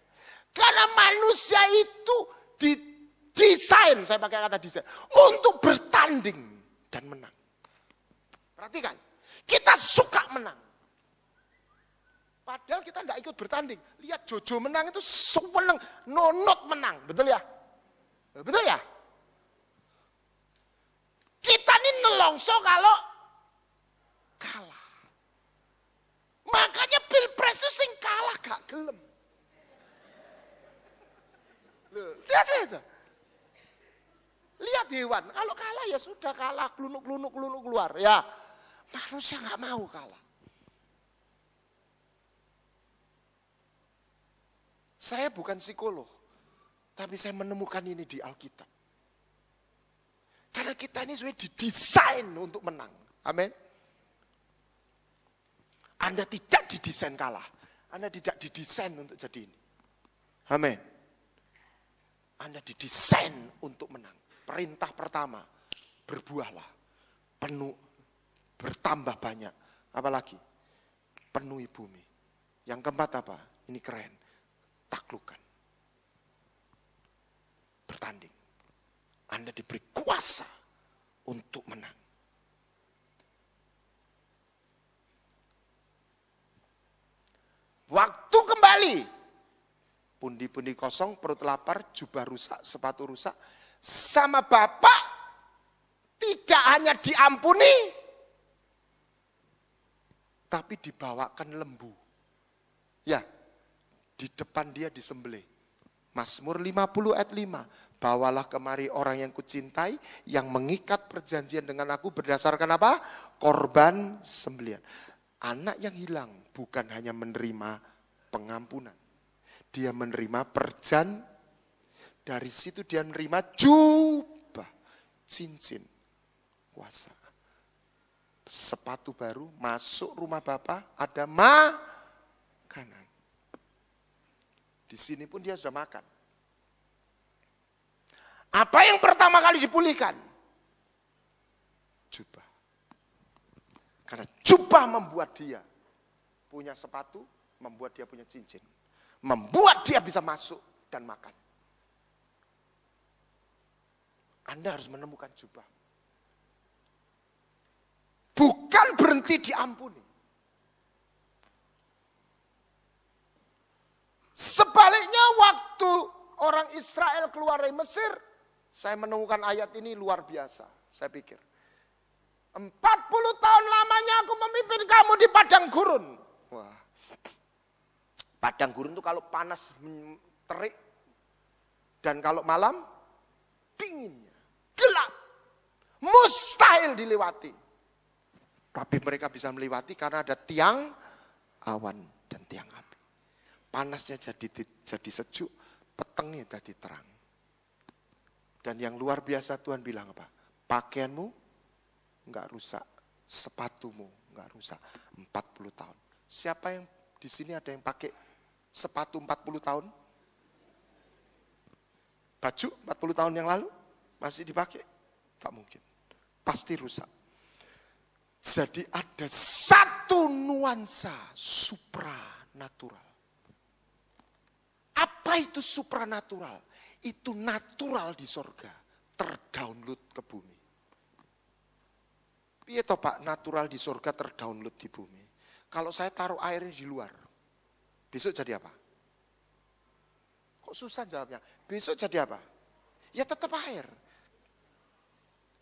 Karena manusia itu didesain, saya pakai kata desain, untuk bertanding dan menang. Perhatikan, kita suka menang. Padahal kita tidak ikut bertanding. Lihat Jojo menang itu seneng, nonot menang, betul ya? Betul ya? Kita ini nelongso kalau kalah. Makanya pilpres itu sing kalah gak gelem. Lihat. Lihat hewan, kalau kalah ya sudah kalah, klunuk keluar. Ya, manusia gak mau kalah. Saya bukan psikolog, tapi saya menemukan ini di Alkitab. Karena kita ini sudah didesain untuk menang. Amin. Anda tidak didesain kalah. Anda tidak didesain untuk jadi ini. Amin. Anda didesain untuk menang. Perintah pertama, berbuahlah. Penuh, bertambah banyak. Apalagi? Penuhi bumi. Yang keempat apa? Ini keren. Taklukkan. Bertanding. Anda diberi kuasa untuk menang. Waktu kembali. Pundi-pundi kosong, perut lapar, jubah rusak, sepatu rusak. Sama bapak tidak hanya diampuni, tapi dibawakan lembu. Ya, di depan dia disembelih. Mazmur 50 ayat 5. Bawalah kemari orang yang kucintai, yang mengikat perjanjian dengan aku berdasarkan apa? Korban sembelihan. Anak yang hilang bukan hanya menerima pengampunan. Dia menerima dari situ dia menerima jubah, cincin, kuasa. Sepatu baru, masuk rumah bapak, ada makanan. Di sini pun dia sudah makan. Apa yang pertama kali dipulihkan? Jubah. Karena jubah membuat dia punya sepatu, membuat dia punya cincin. Membuat dia bisa masuk dan makan. Anda harus menemukan jubah. Bukan berhenti diampuni. Sebaliknya waktu orang Israel keluar dari Mesir, saya menemukan ayat ini luar biasa. Saya pikir, 40 tahun lamanya aku memimpin kamu di padang gurun. Wah, padang gurun itu kalau panas terik dan kalau malam dinginnya, gelap, mustahil dilewati. Tapi mereka bisa melewati karena ada tiang awan dan tiang api. Panasnya jadi sejuk, petengnya jadi terang. Dan yang luar biasa Tuhan bilang apa? Pakaianmu enggak rusak, sepatumu enggak rusak. 40 tahun. Siapa yang di sini ada yang pakai sepatu 40 tahun? Baju 40 tahun yang lalu masih dipakai? Tak mungkin. Pasti rusak. Jadi ada satu nuansa supranatural. Apa itu supranatural? Itu natural di sorga, terdownload ke bumi. Piye toh Pak, natural di sorga terdownload di bumi? Kalau saya taruh air di luar, besok jadi apa? Kok susah jawabnya? Besok jadi apa? Ya tetap air.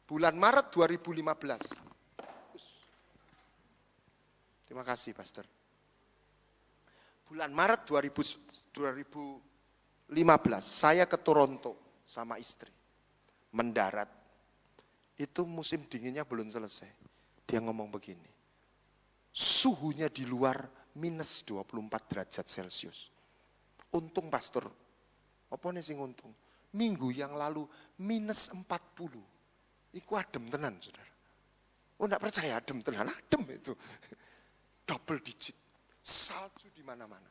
Bulan Maret 2015. Terima kasih, Pastor. Bulan Maret 2015, saya ke Toronto sama istri. Mendarat. Itu musim dinginnya belum selesai. Dia ngomong begini. Suhunya di luar minus 24 derajat Celcius. Untung, Pastor. Apa nih sing untung? Minggu yang lalu minus 40. Iku adem tenan, saudara. Oh, enggak percaya adem tenan, adem itu. Double digit, salju di mana-mana.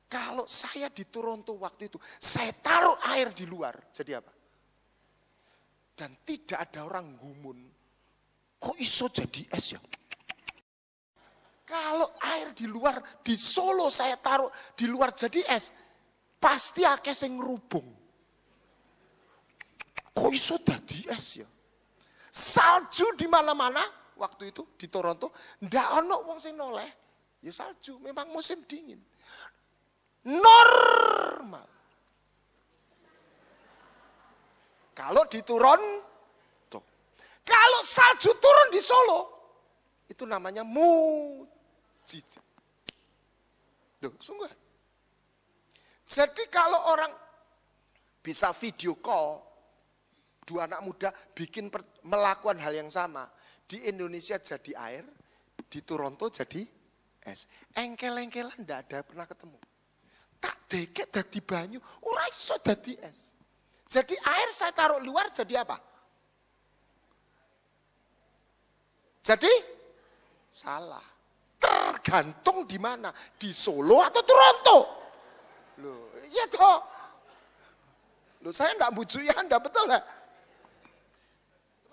Kalau saya di Toronto waktu itu, saya taruh air di luar, jadi apa? Dan tidak ada orang gumun, kok iso jadi es ya? Kalau air di luar, di Solo saya taruh di luar jadi es, pasti akeh sing ngrubung. Kok iso jadi es ya? Salju di mana-mana. Waktu itu di Toronto, ndak ono wong sing noleh. Ya salju, memang musim dingin. Normal. Kalau di Toronto, kalau salju turun di Solo, itu namanya mujizat. Duh, sungguh. Jadi kalau orang bisa video call, dua anak muda melakukan hal yang sama. Di Indonesia jadi air, di Toronto jadi es. Engkel-engkelan enggak ada pernah ketemu. Tak deket dadi banyu, ora iso dadi es. Jadi air saya taruh luar jadi apa? Jadi salah. Tergantung di mana, di Solo atau Toronto. Loh, iya toh. Loh, saya enggak bujuk ya, Anda betul enggak?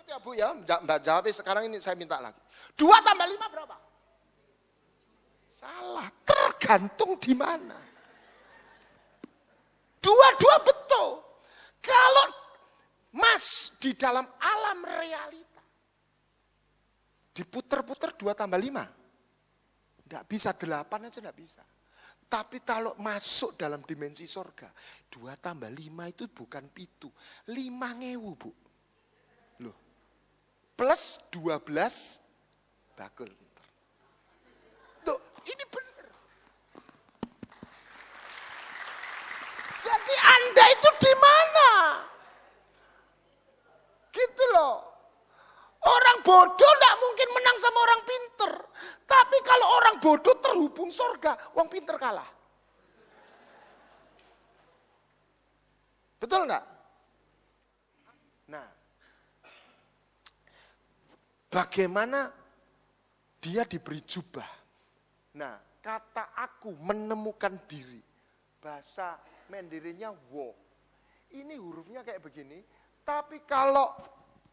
Ya Bu ya, Mbak jawab sekarang ini saya minta lagi. 2 tambah 5 berapa? Salah, tergantung di mana. 2 betul. Kalau Mas di dalam alam realita, diputer-puter 2 tambah 5. Enggak bisa, 8 aja enggak bisa. Tapi kalau masuk dalam dimensi sorga, 2 tambah 5 itu bukan 7, 5.000 Bu. Loh. Plus 12 bakul. Tuh, ini benar. Jadi Anda itu di mana? Gitu loh. Orang bodoh enggak mungkin menang sama orang pinter. Tapi kalau orang bodoh terhubung surga, orang pinter kalah. Betul enggak? Nah, bagaimana dia diberi jubah. Nah, kata aku menemukan diri. Bahasa Mandarinnya wo. Ini hurufnya kayak begini. Tapi kalau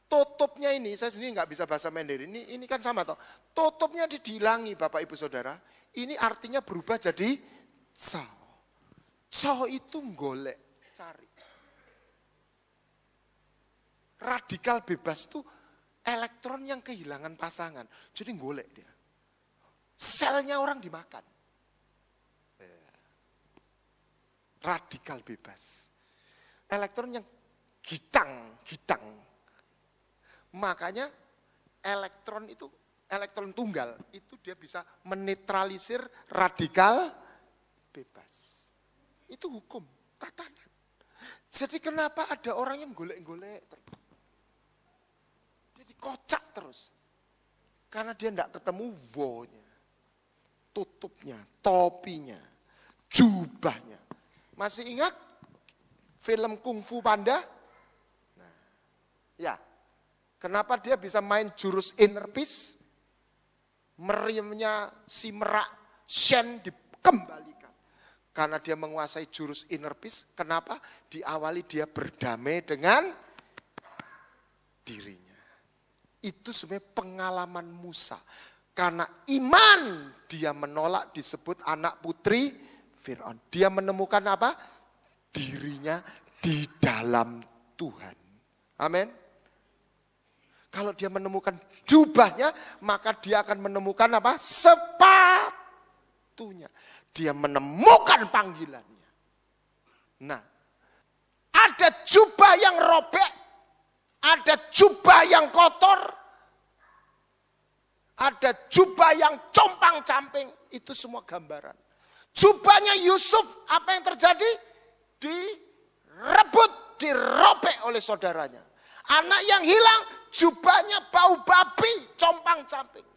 tutupnya ini, saya sendiri nggak bisa bahasa Mandarin. Ini kan sama toh. Tutupnya dihilangi Bapak Ibu Saudara. Ini artinya berubah jadi cao. Cao itu golek, cari. Radikal bebas itu elektron yang kehilangan pasangan. Jadi golek dia. Selnya orang dimakan. Radikal bebas. Elektron yang gitang. Makanya elektron tunggal itu dia bisa menetralisir radikal bebas. Itu hukum, tatanan. Jadi kenapa ada orang yang golek-golek terus? Jadi kocak terus. Karena dia tidak ketemu wo-nya, tutupnya, topinya, jubahnya. Masih ingat film Kung Fu Panda? Nah, ya, kenapa dia bisa main jurus inner peace? Meriamnya si merak Shen dikembalikan. Karena dia menguasai jurus inner peace. Kenapa? Diawali dia berdamai dengan dirinya. Itu sebenarnya pengalaman Musa. Karena iman dia menolak disebut anak putri Fir'aun. Dia menemukan apa? Dirinya di dalam Tuhan. Amin. Kalau dia menemukan jubahnya, maka dia akan menemukan apa? Sepatu. waktunya dia menemukan panggilannya. Nah, ada jubah yang robek, ada jubah yang kotor, ada jubah yang compang-camping, itu semua gambaran. Jubahnya Yusuf, apa yang terjadi? Direbut, dirobek oleh saudaranya. Anak yang hilang, jubahnya bau babi, compang-camping.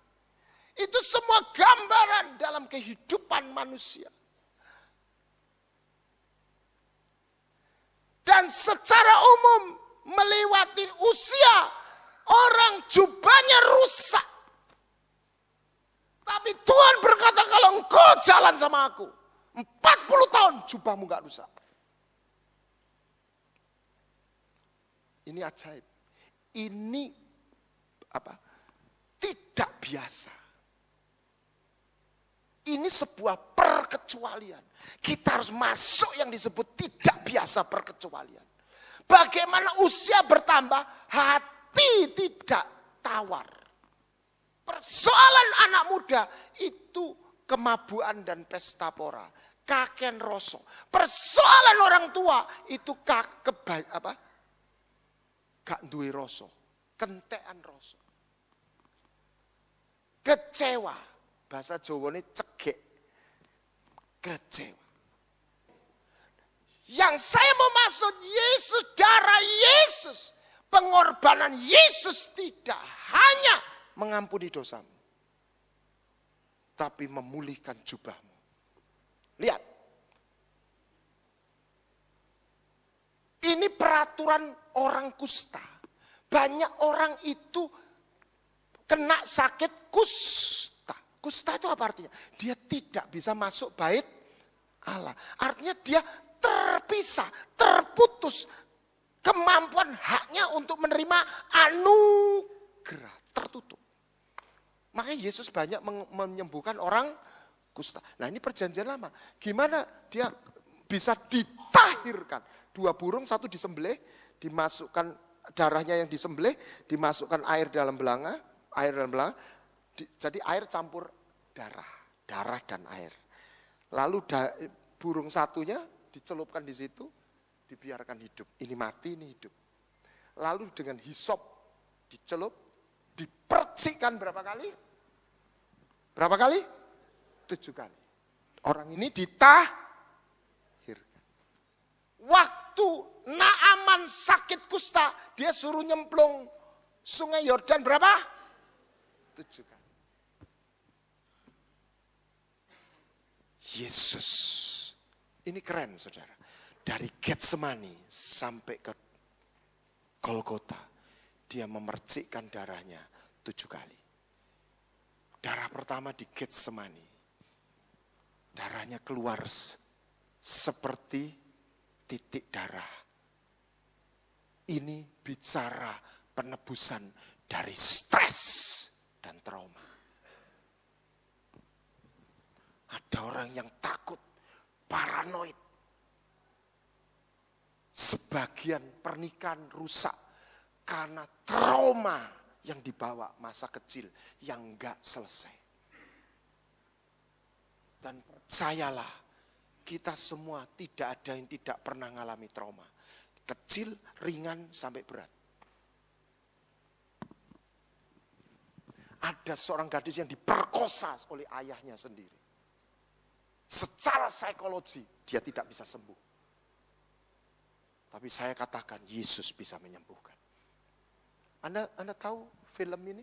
Itu semua gambaran dalam kehidupan manusia. Dan secara umum melewati usia, orang jubahnya rusak. Tapi Tuhan berkata, kalau engkau jalan sama aku, 40 tahun jubahmu gak rusak. Ini ajaib. Ini tidak biasa. Ini sebuah perkecualian. Kita harus masuk yang disebut tidak biasa perkecualian. Bagaimana usia bertambah, hati tidak tawar. Persoalan anak muda itu kemabuan dan pesta pora, kaken rosok. Persoalan orang tua itu gak duwe rasa, kentekan rasa. Kecewa, bahasa Jawane cegek. Kecewa. Yang saya mau maksud, Yesus, darah Yesus, pengorbanan Yesus tidak hanya mengampuni dosamu, tapi memulihkan jubahmu. Lihat. Ini peraturan orang kusta. Banyak orang itu kena sakit kusta. Kusta itu apa artinya? Dia tidak bisa masuk bait Allah. Artinya dia terpisah, terputus kemampuan haknya untuk menerima anugerah, tertutup. Makanya Yesus banyak menyembuhkan orang kusta. Nah, ini perjanjian lama. Gimana dia bisa ditahirkan? 2 burung, 1 disembelih, dimasukkan darahnya yang disembelih, dimasukkan air dalam belanga, jadi air campur darah dan air. Lalu burung satunya dicelupkan di situ, dibiarkan hidup. Ini mati, ini hidup. Lalu dengan hisop dicelup, dipercikkan berapa kali? Berapa kali? 7 kali. Orang ini ditahirkan. Waktu Naaman sakit kusta, dia suruh nyemplung sungai Yordan berapa? 7 kali. Yesus. Ini keren, saudara. Dari Getsemani sampai ke Golgota, dia memercikkan darahnya 7 kali. Darah pertama di Getsemani, darahnya keluar seperti titik darah. Ini bicara penebusan dari stres dan trauma. Ada orang yang takut, paranoid. Sebagian pernikahan rusak karena trauma yang dibawa masa kecil yang enggak selesai. Dan percayalah, kita semua tidak ada yang tidak pernah mengalami trauma. Kecil, ringan, sampai berat. Ada seorang gadis yang diperkosa oleh ayahnya sendiri. Secara psikologi, dia tidak bisa sembuh. Tapi saya katakan, Yesus bisa menyembuhkan. Anda tahu film ini?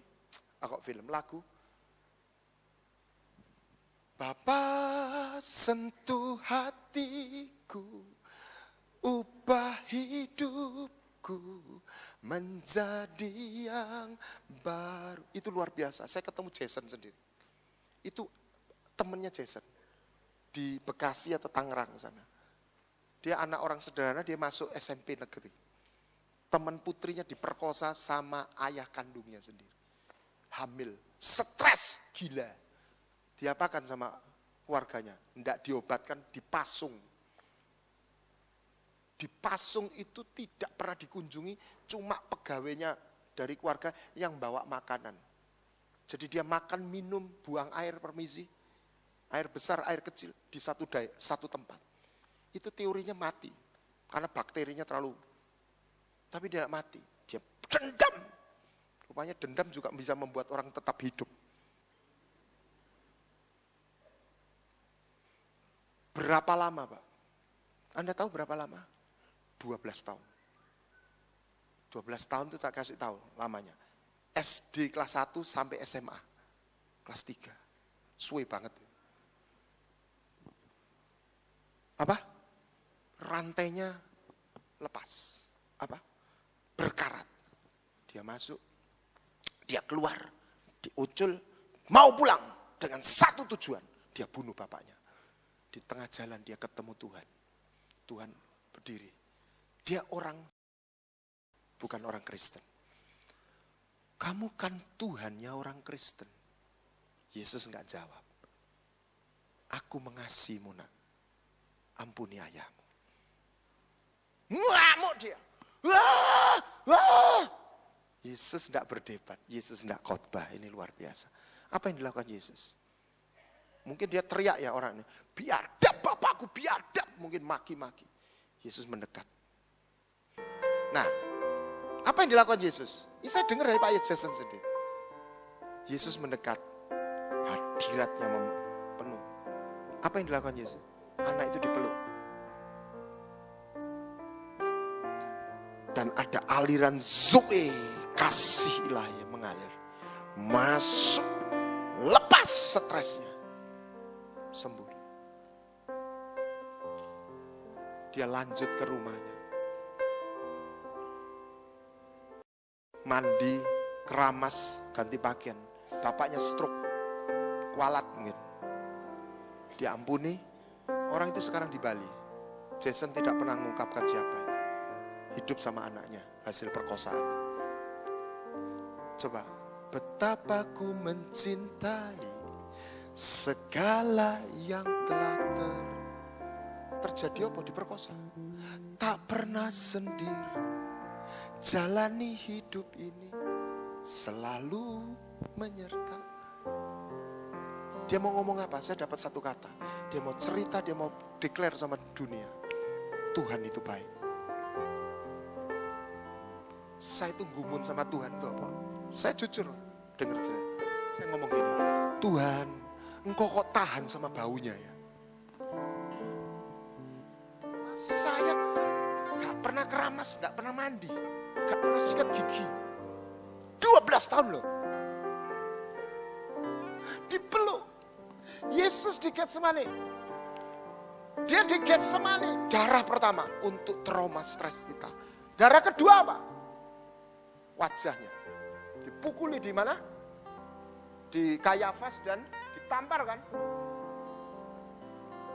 Kok film, lagu? Bapa sentuh hatiku, ubah hidupku menjadi yang baru. Itu luar biasa. Saya ketemu Jason sendiri. Itu temennya Jason di Bekasi atau Tangerang sana. Dia anak orang sederhana, dia masuk SMP negeri. Teman putrinya diperkosa sama ayah kandungnya sendiri. Hamil, stres, gila. Diapakan sama keluarganya? Tidak diobatkan, dipasung. Dipasung itu tidak pernah dikunjungi, cuma pegawainya dari keluarga yang bawa makanan. Jadi dia makan, minum, buang air, permisi. Air besar, air kecil di satu tempat. Itu teorinya mati. Karena bakterinya terlalu. Tapi dia mati. Dia dendam. Rupanya dendam juga bisa membuat orang tetap hidup. Berapa lama, Pak? Anda tahu berapa lama? 12 tahun. 12 tahun itu tak kasih tahu lamanya. SD kelas 1 sampai SMA. Kelas 3. Suwe banget. Apa? Rantainya lepas. Apa? Berkarat. Dia masuk, dia keluar, diucul, mau pulang dengan satu tujuan. Dia bunuh bapaknya. Di tengah jalan dia ketemu Tuhan. Tuhan berdiri. Dia orang, bukan orang Kristen. Kamu kan Tuhannya orang Kristen. Yesus enggak jawab. Aku mengasihimu, nak. Ampuni ayahmu. Ngamuk dia. Wah, wah. Yesus enggak berdebat. Yesus enggak khotbah. Ini luar biasa. Apa yang dilakukan Yesus? Mungkin dia teriak ya orang ini. Biadab bapakku, biadab. Mungkin maki-maki. Yesus mendekat. Nah, apa yang dilakukan Yesus? Ini saya dengar dari Pak Jason sendiri. Yesus mendekat. Hadiratnya penuh. Apa yang dilakukan Yesus? Anak itu dipeluk. Dan ada aliran zoe, kasih ilahi yang mengalir. Masuk, lepas stresnya. Sembuh. Dia lanjut ke rumahnya. Mandi, keramas, ganti pakaian. Bapaknya stroke, kualat mungkin. Dia ampuni, orang itu sekarang di Bali. Jason tidak pernah mengungkapkan siapa. Hidup sama anaknya, hasil perkosaan. Coba, betapa ku mencintai segala yang telah terjadi apa diperkosa. Tak pernah sendiri jalani hidup ini, selalu menyertai. Dia mau ngomong apa? Saya dapat satu kata. Dia mau cerita, dia mau declare sama dunia. Tuhan itu baik. Saya itu gumun sama Tuhan itu apa? Saya jujur, dengar cerita. Saya ngomong gini, Tuhan, Engkau kok tahan sama baunya ya? Masa saya gak pernah keramas, gak pernah mandi, gak pernah sikat gigi. 12 tahun loh. Dipeluk. Yesus di Getsemani. Dia di Getsemani. Darah pertama untuk trauma stres kita. Darah kedua apa? Wajahnya. Dipukuli di mana? Di Kayafas dan ditampar kan?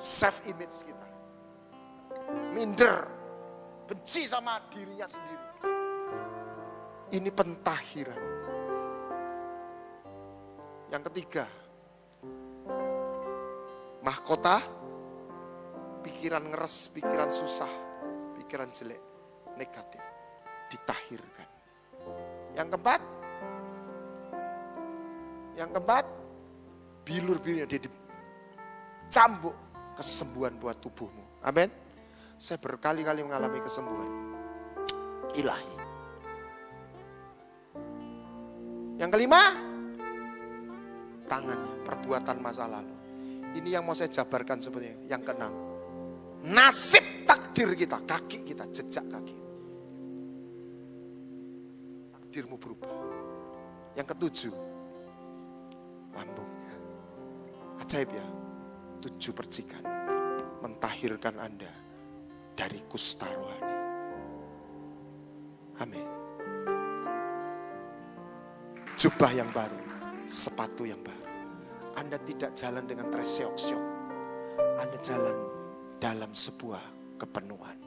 Self image kita. Minder. Benci sama dirinya sendiri. Ini pentahiran. Yang ketiga, mahkota, pikiran ngeres, pikiran susah, pikiran jelek, negatif, ditahirkan. Yang keempat, bilur-bilurnya dia dicambuk, kesembuhan buat tubuhmu. Amin. Saya berkali-kali mengalami kesembuhan ilahi. Yang kelima, tangannya, perbuatan masa lalu. Ini yang mau saya jabarkan sebenarnya. Yang keenam, nasib takdir kita, kaki kita, jejak kaki. Takdirmu berubah. Yang ketujuh, lambungnya. Ajaib ya, 7 percikan mentahirkan Anda dari kusta rohani. Amin. Jubah yang baru, sepatu yang baru. Anda tidak jalan dengan treseok-seok. Anda jalan dalam sebuah kepenuhan.